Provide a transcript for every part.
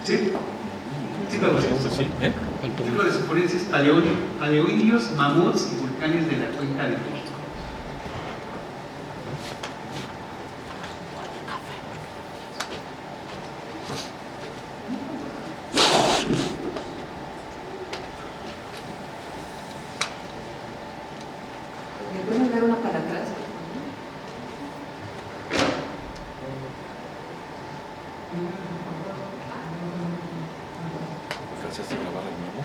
¿Sí? Ciclo 2. Ciclo de sugerencias: paleoindios, mamuts y volcanes de la cuenca de México. ¿Pueden dar una para atrás? ¿Alcanzaste a grabar el mismo?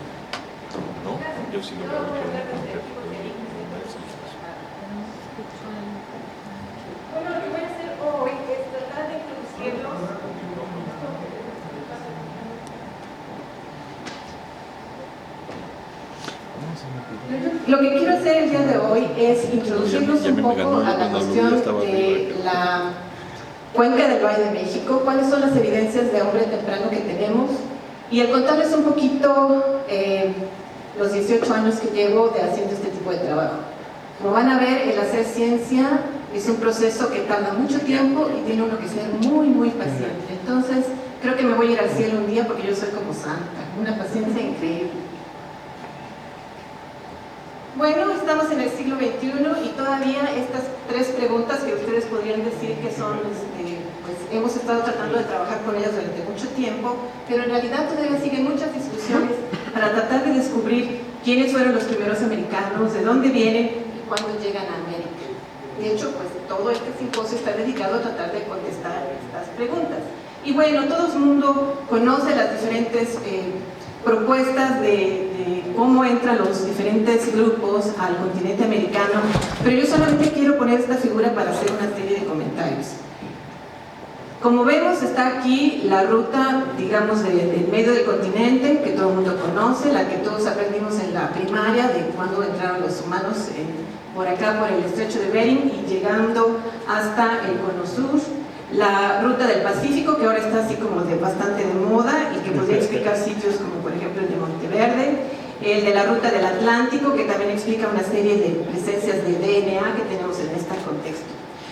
No, yo sí lo grabé. Bueno, lo que voy a hacer hoy es tratar de introducirlos. Lo que quiero hacer el día de hoy es introducirnos un poco a la cuestión de la cuenca del Valle de México, cuáles son las evidencias de hombre temprano que tenemos, y el contarles un poquito los 18 años que llevo de haciendo este tipo de trabajo. Como van a ver, el hacer ciencia es un proceso que tarda mucho tiempo y tiene uno que ser muy, muy paciente. Entonces, creo que me voy a ir al cielo un día porque yo soy como santa, una paciencia increíble. Bueno, estamos en el siglo XXI y todavía estas tres preguntas que ustedes podrían decir que son, pues hemos estado tratando de trabajar con ellas durante mucho tiempo, pero en realidad todavía siguen muchas discusiones para tratar de descubrir quiénes fueron los primeros americanos, de dónde vienen y cuándo llegan a América. De hecho, pues todo este simposio está dedicado a tratar de contestar estas preguntas. Y bueno, todo el mundo conoce las diferentes propuestas de cómo entran los diferentes grupos al continente americano, pero yo solamente quiero poner esta figura para hacer una serie de comentarios. Como vemos, está aquí la ruta, digamos, del medio del continente, que todo el mundo conoce, la que todos aprendimos en la primaria, de cuando entraron los humanos por acá, por el estrecho de Bering, y llegando hasta el cono sur. La ruta del Pacífico, que ahora está así como bastante de moda y que podría explicar sitios como por ejemplo el de Monteverde. El de la ruta del Atlántico, que también explica una serie de presencias de DNA que tenemos en este contexto.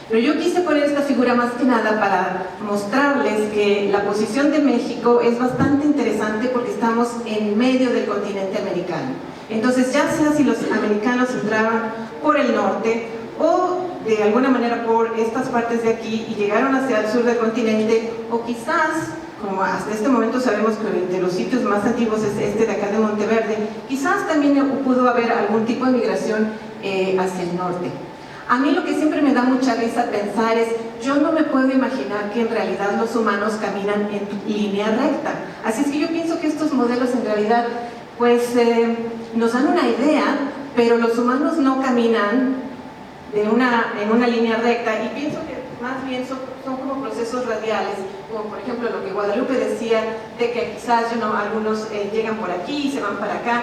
Pero yo quise poner esta figura más que nada para mostrarles que la posición de México es bastante interesante porque estamos en medio del continente americano. Entonces, ya sea si los americanos entraron por el norte o de alguna manera por estas partes de aquí y llegaron hacia el sur del continente, o quizás, como hasta este momento sabemos que de los sitios más antiguos es este de acá de Monteverde, quizás también pudo haber algún tipo de migración hacia el norte. A mí lo que siempre me da mucha risa pensar es, yo no me puedo imaginar que en realidad los humanos caminan en línea recta. Así es que yo pienso que estos modelos en realidad pues nos dan una idea, pero los humanos no caminan en una línea recta, y pienso que más bien son como procesos radiales, como por ejemplo lo que Guadalupe decía, de que quizás algunos llegan por aquí y se van para acá.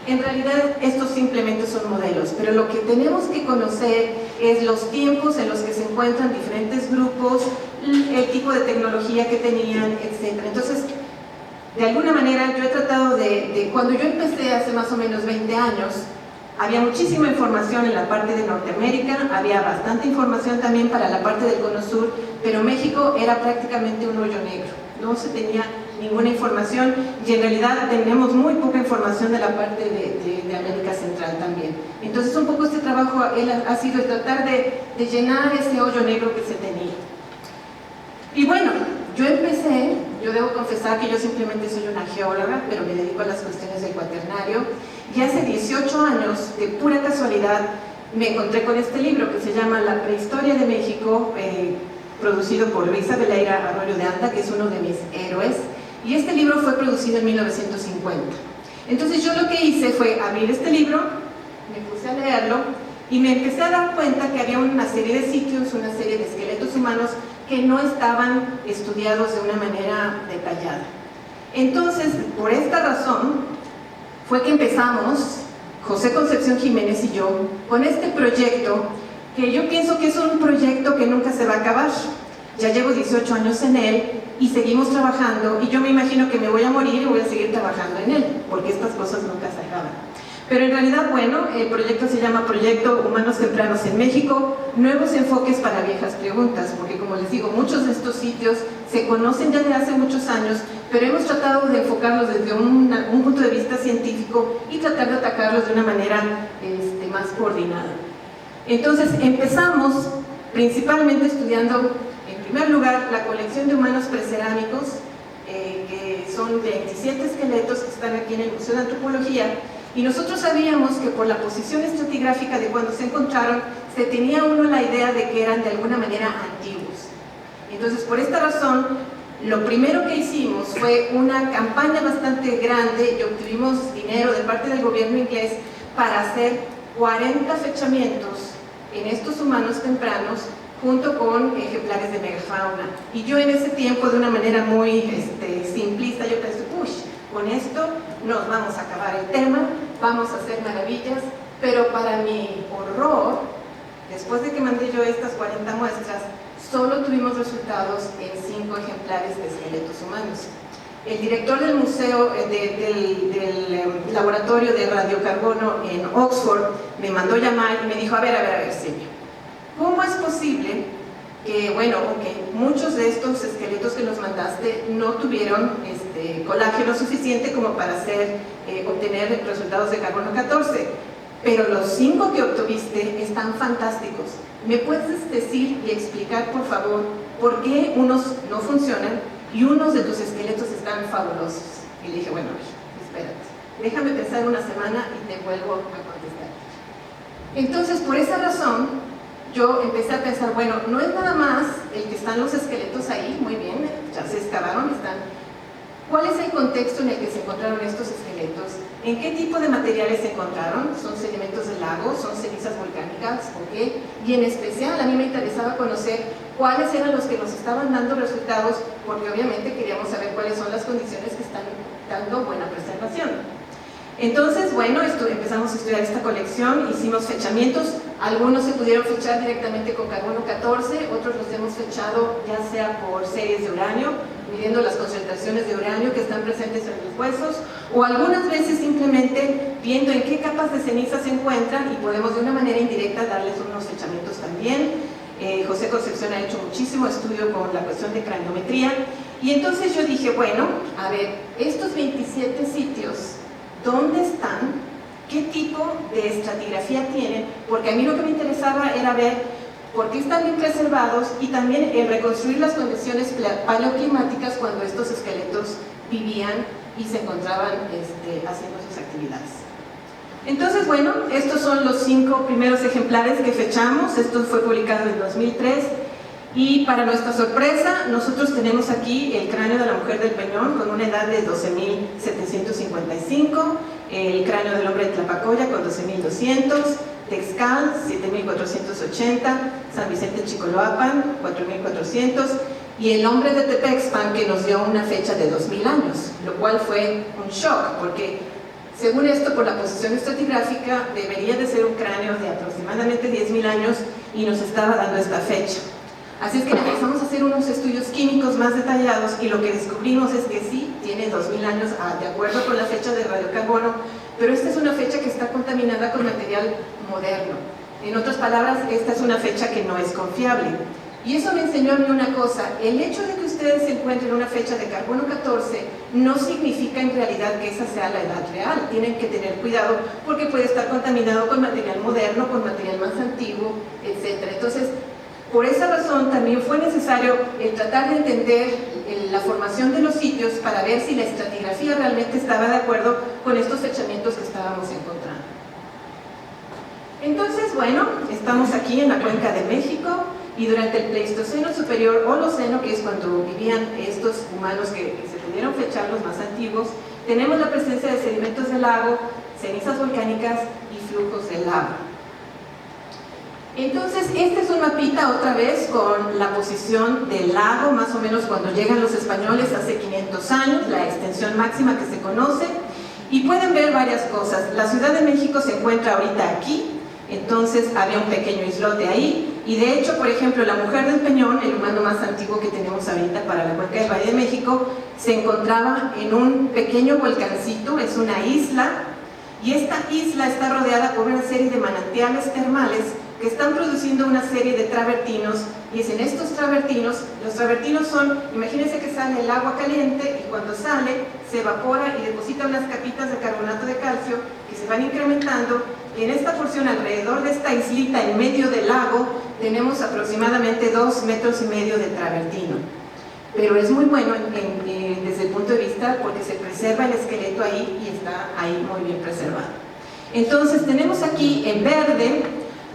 En realidad estos simplemente son modelos, pero lo que tenemos que conocer es los tiempos en los que se encuentran diferentes grupos, el tipo de tecnología que tenían, etc. Entonces, de alguna manera yo he tratado cuando yo empecé hace más o menos 20 años, había muchísima información en la parte de Norteamérica, había bastante información también para la parte del cono sur, pero México era prácticamente un hoyo negro, no se tenía ninguna información, y en realidad tenemos muy poca información de la parte de América Central también. Entonces un poco este trabajo ha sido tratar de llenar ese hoyo negro que se tenía. Y bueno, yo debo confesar que yo simplemente soy una geóloga, pero me dedico a las cuestiones del cuaternario, y hace 18 años, de pura casualidad, me encontré con este libro que se llama La Prehistoria de México, producido por Luisa Veleira Arroyo de Anda, que es uno de mis héroes, y este libro fue producido en 1950. Entonces yo lo que hice fue abrir este libro, me puse a leerlo, y me empecé a dar cuenta que había una serie de sitios, una serie de esqueletos humanos que no estaban estudiados de una manera detallada. Entonces, por esta razón, fue que empezamos, José Concepción Jiménez y yo, con este proyecto, que yo pienso que es un proyecto que nunca se va a acabar. Ya llevo 18 años en él y seguimos trabajando, y yo me imagino que me voy a morir y voy a seguir trabajando en él, porque estas cosas nunca se acaban. Pero en realidad, bueno, el proyecto se llama Proyecto Humanos Tempranos en México, Nuevos Enfoques para Viejas Preguntas, porque como les digo, muchos de estos sitios se conocen ya de hace muchos años, pero hemos tratado de enfocarlos desde un punto de vista científico y tratar de atacarlos de una manera más coordinada. Entonces empezamos principalmente estudiando, en primer lugar, la colección de humanos precerámicos, que son 27 esqueletos que están aquí en el Museo de Antropología, y nosotros sabíamos que por la posición estratigráfica de cuando se encontraron, se tenía uno la idea de que eran de alguna manera antiguos. Entonces, por esta razón, lo primero que hicimos fue una campaña bastante grande y obtuvimos dinero de parte del gobierno inglés para hacer 40 fechamientos en estos humanos tempranos junto con ejemplares de megafauna. Y yo en ese tiempo, de una manera muy simplista, yo pensé, uy, con esto nos vamos a acabar el tema, vamos a hacer maravillas, pero para mi horror, después de que mandé yo estas 40 muestras, solo tuvimos resultados en 5 ejemplares de esqueletos humanos. El director del museo, del laboratorio de radiocarbono en Oxford, me mandó llamar y me dijo, a ver, Silvia, ¿cómo es posible que, bueno, muchos de estos esqueletos que nos mandaste no tuvieron colágeno suficiente como para obtener resultados de carbono 14, pero los 5 que obtuviste están fantásticos? ¿Me puedes decir y explicar, por favor, por qué unos no funcionan y unos de tus esqueletos están fabulosos? Y le dije, bueno, espérate, déjame pensar una semana y te vuelvo a contestar. Entonces, por esa razón, yo empecé a pensar, bueno, no es nada más el que están los esqueletos ahí, muy bien, ya se excavaron, están. ¿Cuál es el contexto en el que se encontraron estos esqueletos? ¿En qué tipo de materiales se encontraron? ¿Son sedimentos del lago? ¿Son cenizas volcánicas? ¿O qué? Y en especial a mí me interesaba conocer cuáles eran los que nos estaban dando resultados, porque obviamente queríamos saber cuáles son las condiciones que están dando buena preservación. Entonces, bueno, empezamos a estudiar esta colección, hicimos fechamientos, algunos se pudieron fechar directamente con carbono 14, otros los hemos fechado ya sea por series de uranio, midiendo las concentraciones de uranio que están presentes en los huesos, o algunas veces simplemente viendo en qué capas de ceniza se encuentran y podemos de una manera indirecta darles unos fechamientos también. José Concepción ha hecho muchísimo estudio con la cuestión de craniometría, y entonces yo dije, bueno, a ver, estos 27 sitios, ¿dónde están? ¿Qué tipo de estratigrafía tienen? Porque a mí lo que me interesaba era ver por qué están bien preservados y también el reconstruir las condiciones paleoclimáticas cuando estos esqueletos vivían y se encontraban haciendo sus actividades. Entonces, bueno, estos son los 5 primeros ejemplares que fechamos. Esto fue publicado en 2003. Y para nuestra sorpresa, nosotros tenemos aquí el cráneo de la mujer del Peñón con una edad de 12.755, el cráneo del hombre de Tlapacoya con 12.200, Texcal 7.480, San Vicente Chicoloapan 4.400 y el hombre de Tepexpan, que nos dio una fecha de 2.000 años, lo cual fue un shock porque según esto, por la posición estratigráfica debería de ser un cráneo de aproximadamente 10.000 años y nos estaba dando esta fecha. Así es que empezamos a hacer unos estudios químicos más detallados y lo que descubrimos es que sí, tiene 2000 años de acuerdo con la fecha de radiocarbono, pero esta es una fecha que está contaminada con material moderno. En otras palabras, esta es una fecha que no es confiable. Y eso me enseñó a mí una cosa: el hecho de que ustedes encuentren una fecha de carbono 14 no significa en realidad que esa sea la edad real. Tienen que tener cuidado porque puede estar contaminado con material moderno, con material más antiguo, etc. Entonces, por esa razón también fue necesario tratar de entender la formación de los sitios para ver si la estratigrafía realmente estaba de acuerdo con estos fechamientos que estábamos encontrando. Entonces, bueno, estamos aquí en la cuenca de México y durante el Pleistoceno superior Holoceno, que es cuando vivían estos humanos que se pudieron fechar, los más antiguos, tenemos la presencia de sedimentos del lago, cenizas volcánicas y flujos de lava. Entonces, este es un mapita otra vez con la posición del lago, más o menos cuando llegan los españoles hace 500 años, la extensión máxima que se conoce, y pueden ver varias cosas. La Ciudad de México se encuentra ahorita aquí, entonces había un pequeño islote ahí, y de hecho, por ejemplo, la mujer del Peñón, el humano más antiguo que tenemos ahorita para la cuenca del Valle de México, se encontraba en un pequeño volcancito, es una isla, Y esta isla está rodeada por una serie de manantiales termales que están produciendo una serie de travertinos, y es en estos travertinos, los travertinos son, imagínense que sale el agua caliente y cuando sale se evapora y deposita unas capitas de carbonato de calcio que se van incrementando, y en esta porción alrededor de esta islita en medio del lago tenemos aproximadamente 2,5 metros de travertino. Pero es muy bueno desde el punto de vista porque se preserva el esqueleto ahí y está ahí muy bien preservado. Entonces tenemos aquí en verde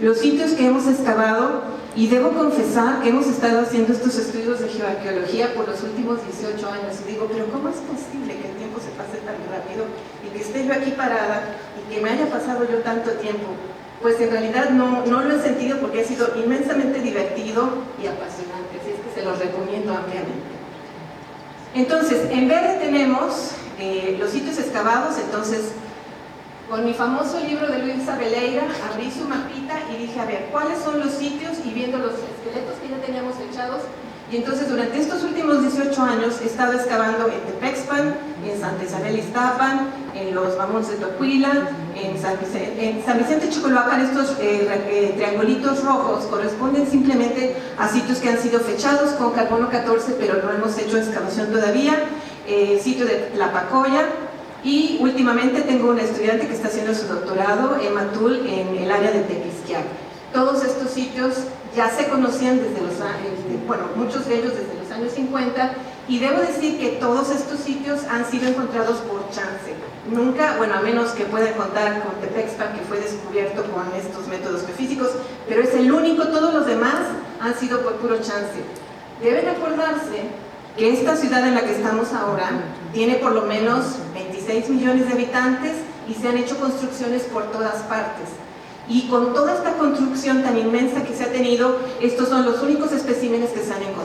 los sitios que hemos excavado, y debo confesar que hemos estado haciendo estos estudios de geoarqueología por los últimos 18 años y digo, pero ¿cómo es posible que el tiempo se pase tan rápido y que esté yo aquí parada y que me haya pasado yo tanto tiempo? Pues en realidad no lo he sentido porque ha sido inmensamente divertido y apasionante, así es que se los recomiendo ampliamente. Entonces, en verde tenemos los sitios excavados. Entonces, con mi famoso libro de Luis Abeleira, abrí su mapita y dije, a ver, ¿cuáles son los sitios? Y viendo los esqueletos que ya teníamos fechados, y entonces durante estos últimos 18 años he estado excavando en Tepexpan, en Santa Isabel Iztapan, en los Mamuts de Tocuila, en San Vicente Chicoloapan. Estos triangulitos rojos corresponden simplemente a sitios que han sido fechados con carbono 14, pero no hemos hecho excavación todavía. Sitio de Tlapacoya. Y últimamente tengo una estudiante que está haciendo su doctorado en Matul, en el área de Tequisquiac. Todos estos sitios ya se conocían desde los años, bueno, muchos de ellos desde los años 50, y debo decir que todos estos sitios han sido encontrados por chance. Nunca, bueno, a menos que pueda contar con Tepexpan, que fue descubierto con estos métodos geofísicos, pero es el único, todos los demás han sido por puro chance. Deben acordarse que esta ciudad en la que estamos ahora tiene por lo menos 26 millones de habitantes y se han hecho construcciones por todas partes. Y con toda esta construcción tan inmensa que se ha tenido, estos son los únicos especímenes que se han encontrado.